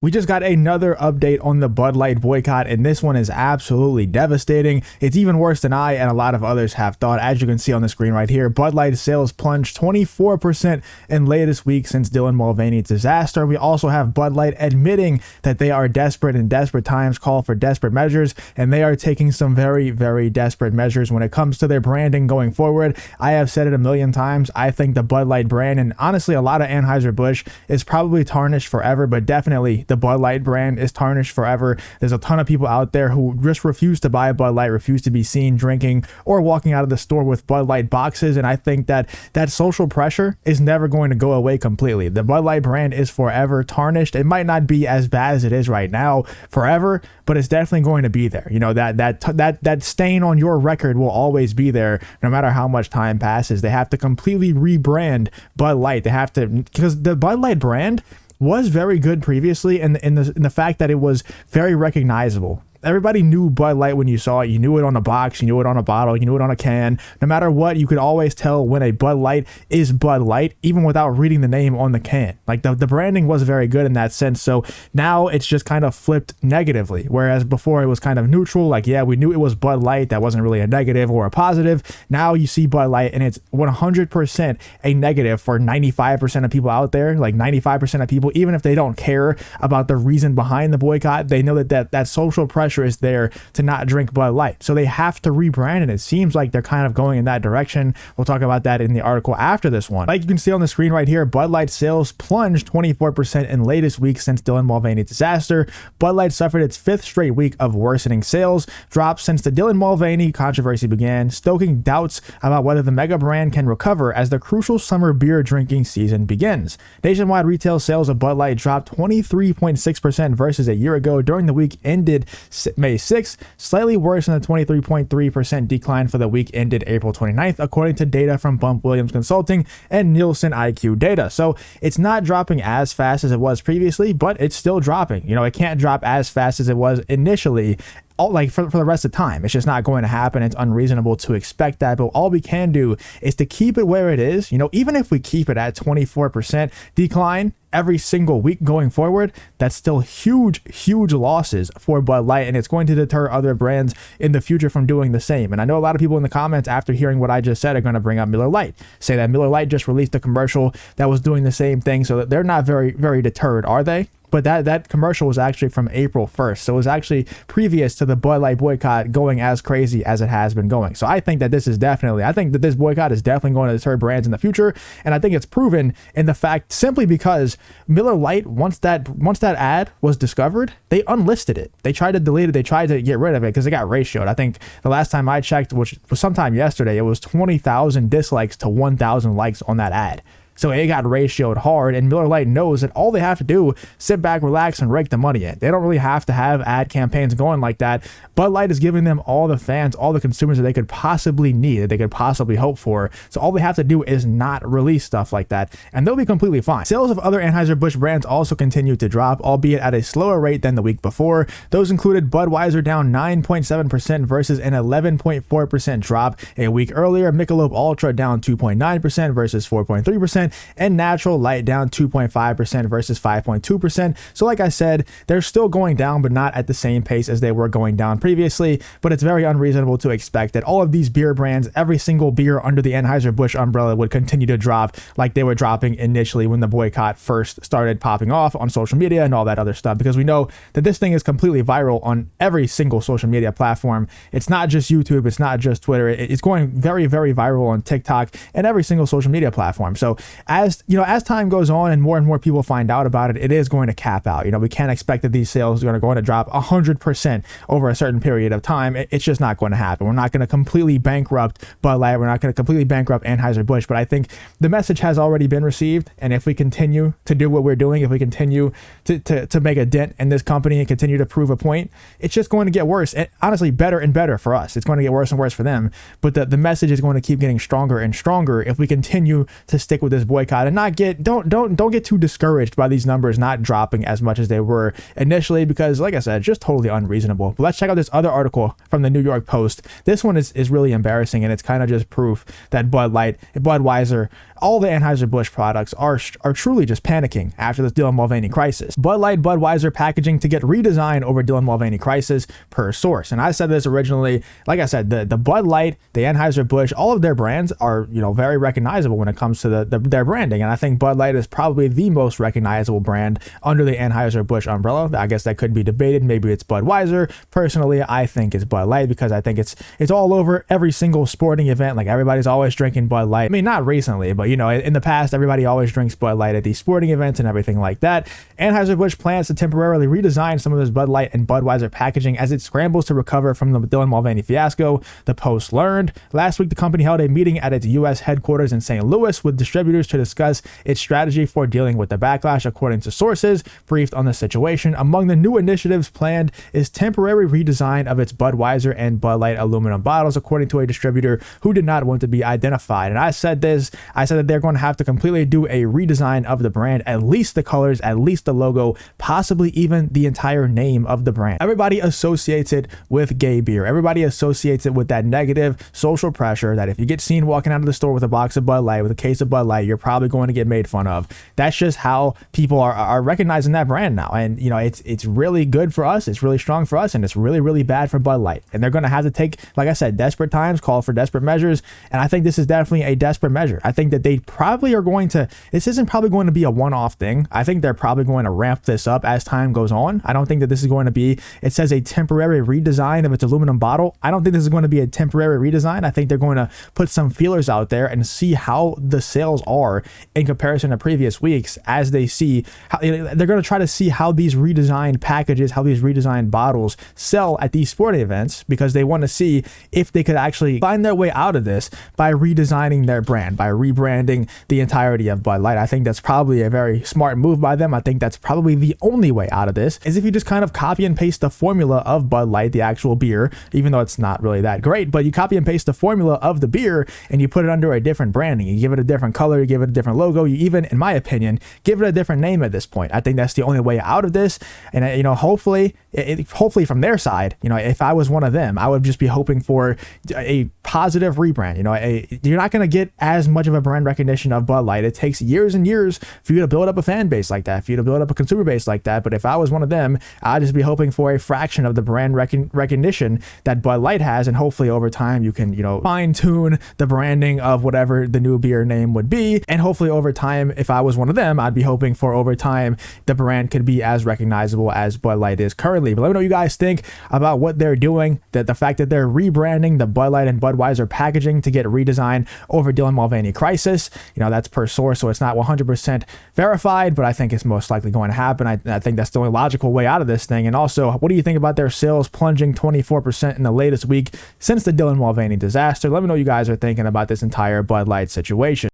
We just got another update on the Bud Light boycott, and this one is absolutely devastating. It's even worse than I and a lot of others have thought. As you can see on the screen right here, Bud Light sales plunged 24% in latest week since Dylan Mulvaney's disaster. We also have Bud Light admitting that they are desperate and desperate times call for desperate measures, and they are taking some very, very desperate measures when it comes to their branding going forward. I have said it a million times. I think the Bud Light brand, and honestly a lot of Anheuser Busch, is probably tarnished forever, but definitely the Bud Light brand is tarnished forever. There's a ton of people out there who just refuse to buy Bud Light, refuse to be seen drinking or walking out of the store with Bud Light boxes, and I think that social pressure is never going to go away completely. The Bud Light brand is forever tarnished. It might not be as bad as it is right now forever, but it's definitely going to be there. You know, that stain on your record will always be there no matter how much time passes. They have to completely rebrand Bud Light. They have to, because the Bud Light brand was very good previously in the fact that it was very recognizable. Everybody knew Bud Light when you saw it. You knew it on a box, you knew it on a bottle, you knew it on a can. No matter what, you could always tell when a Bud Light is Bud Light, even without reading the name on the can. Like the branding was very good in that sense. So now it's just kind of flipped negatively. Whereas before it was kind of neutral. Like, yeah, we knew it was Bud Light. That wasn't really a negative or a positive. Now you see Bud Light and it's 100% a negative for 95% of people out there. Like 95% of people, even if they don't care about the reason behind the boycott, they know that social pressure is there to not drink Bud Light. So they have to rebrand, and it seems like they're kind of going in that direction. We'll talk about that in the article after this one. Like you can see on the screen right here, Bud Light sales plunged 24% in latest week since Dylan Mulvaney's disaster. Bud Light suffered its fifth straight week of worsening sales drops since the Dylan Mulvaney controversy began, stoking doubts about whether the mega brand can recover as the crucial summer beer drinking season begins. Nationwide retail sales of Bud Light dropped 23.6% versus a year ago during the week ended May 6th, slightly worse than the 23.3% decline for the week ended April 29th, according to data from Bump Williams Consulting and Nielsen IQ data. So it's not dropping as fast as it was previously, but it's still dropping. You know, it can't drop as fast as it was initially. Like for the rest of the time. It's just not going to happen. It's unreasonable to expect that, but all we can do is to keep it where it is. You know, even if we keep it at 24% decline every single week going forward, that's still huge losses for Bud Light, and it's going to deter other brands in the future from doing the same. And I know a lot of people in the comments after hearing what I just said are going to bring up Miller Lite, say that Miller Lite just released a commercial that was doing the same thing, so that they're not very deterred, are they? But that commercial was actually from April 1st. So it was actually previous to the Bud Light boycott going as crazy as it has been going. So I think that this boycott is definitely going to deter brands in the future. And I think it's proven in the fact simply because Miller Lite, once that ad was discovered, they unlisted it. They tried to delete it. They tried to get rid of it because it got ratioed. I think the last time I checked, which was sometime yesterday, it was 20,000 dislikes to 1,000 likes on that ad. So it got ratioed hard, and Miller Lite knows that all they have to do, sit back, relax, and rake the money in. They don't really have to have ad campaigns going like that. Bud Light is giving them all the fans, all the consumers that they could possibly need, that they could possibly hope for. So all they have to do is not release stuff like that, and they'll be completely fine. Sales of other Anheuser Busch brands also continued to drop, albeit at a slower rate than the week before. Those included Budweiser down 9.7% versus an 11.4% drop a week earlier. Michelob Ultra down 2.9% versus 4.3%. And Natural Light down 2.5% versus 5.2%. So like I said, they're still going down, but not at the same pace as they were going down previously. But it's very unreasonable to expect that all of these beer brands, every single beer under the Anheuser Busch umbrella, would continue to drop like they were dropping initially when the boycott first started popping off on social media and all that other stuff, because we know that this thing is completely viral on every single social media platform. It's not just YouTube, it's not just Twitter, it's going very viral on TikTok and every single social media platform. So as time goes on and more people find out about it, it is going to cap out. You know, we can't expect that these sales are going to drop 100% over a certain period of time. It's just not going to happen. We're not going to completely bankrupt Bud Light. We're not going to completely bankrupt Anheuser Busch. But I think the message has already been received. And if we continue to do what we're doing, if we continue to make a dent in this company and continue to prove a point, it's just going to get worse. And honestly, better and better for us. It's going to get worse and worse for them. But the message is going to keep getting stronger and stronger if we continue to stick with this boycott and don't get too discouraged by these numbers not dropping as much as they were initially, because like I said, just totally unreasonable. But let's check out this other article from the New York Post. This one is really embarrassing, and it's kind of just proof that Bud Light, Budweiser, all the Anheuser Busch products are truly just panicking after this Dylan Mulvaney crisis. Bud Light, Budweiser packaging to get redesigned over Dylan Mulvaney crisis, per source. And I said this originally, like I said, the Bud Light, the Anheuser Busch, all of their brands are, very recognizable when it comes to their branding. And I think Bud Light is probably the most recognizable brand under the Anheuser Busch umbrella. I guess that could be debated. Maybe it's Budweiser. Personally, I think it's Bud Light, because I think it's all over every single sporting event. Like, everybody's always drinking Bud Light. I mean, not recently, but in the past, everybody always drinks Bud Light at these sporting events and everything like that. Anheuser Busch plans to temporarily redesign some of this Bud Light and Budweiser packaging as it scrambles to recover from the Dylan Mulvaney fiasco, the Post learned. Last week, the company held a meeting at its U.S. headquarters in St. Louis with distributors to discuss its strategy for dealing with the backlash, according to sources briefed on the situation. Among the new initiatives planned is temporary redesign of its Budweiser and Bud Light aluminum bottles, according to a distributor who did not want to be identified. And I said that they're going to have to completely do a redesign of the brand, at least the colors, at least the logo, possibly even the entire name of the brand. Everybody associates it with gay beer. Everybody associates it with that negative social pressure that if you get seen walking out of the store with a box of Bud Light, with a case of Bud Light, you're probably going to get made fun of. That's just how people are recognizing that brand now. And it's really good for us, it's really strong for us, and it's really, really bad for Bud Light. And they're going to have to take, like I said, desperate times call for desperate measures. And I think this is definitely a desperate measure. I think that they probably are going to, this isn't probably going to be a one-off thing. I think they're probably going to ramp this up as time goes on. I don't think that this is going to be, it says a temporary redesign of its aluminum bottle. I don't think this is going to be a temporary redesign. I think they're going to put some feelers out there and see how the sales are in comparison to previous weeks, as they see how they're going to try to see how these redesigned packages, how these redesigned bottles sell at these sporting events, because they want to see if they could actually find their way out of this by redesigning their brand, by rebranding the entirety of Bud Light. I think that's probably a very smart move by them. I think that's probably the only way out of this, is if you just kind of copy and paste the formula of Bud Light, the actual beer, even though it's not really that great, but you copy and paste the formula of the beer and you put it under a different branding. You give it a different color, you give it a different logo, you even, in my opinion, give it a different name at this point. I think that's the only way out of this. And hopefully from their side, if I was one of them, I would just be hoping for a positive rebrand. You're not going to get as much of a brand recognition of Bud Light. It takes years and years for you to build up a fan base like that, for you to build up a consumer base like that. But if I was one of them, I'd just be hoping for a fraction of the brand recognition that Bud Light has. And hopefully over time you can, fine tune the branding of whatever the new beer name would be. And hopefully over time, if I was one of them, I'd be hoping for over time the brand could be as recognizable as Bud Light is currently. But let me know what you guys think about what they're doing, that the fact that they're rebranding the Bud Light and Budweiser packaging to get redesigned over Dylan Mulvaney crisis. That's per source, so it's not 100% verified, but I think it's most likely going to happen. I think that's the only logical way out of this thing. And also, what do you think about their sales plunging 24% in the latest week since the Dylan Mulvaney disaster? Let me know what you guys are thinking about this entire Bud Light situation.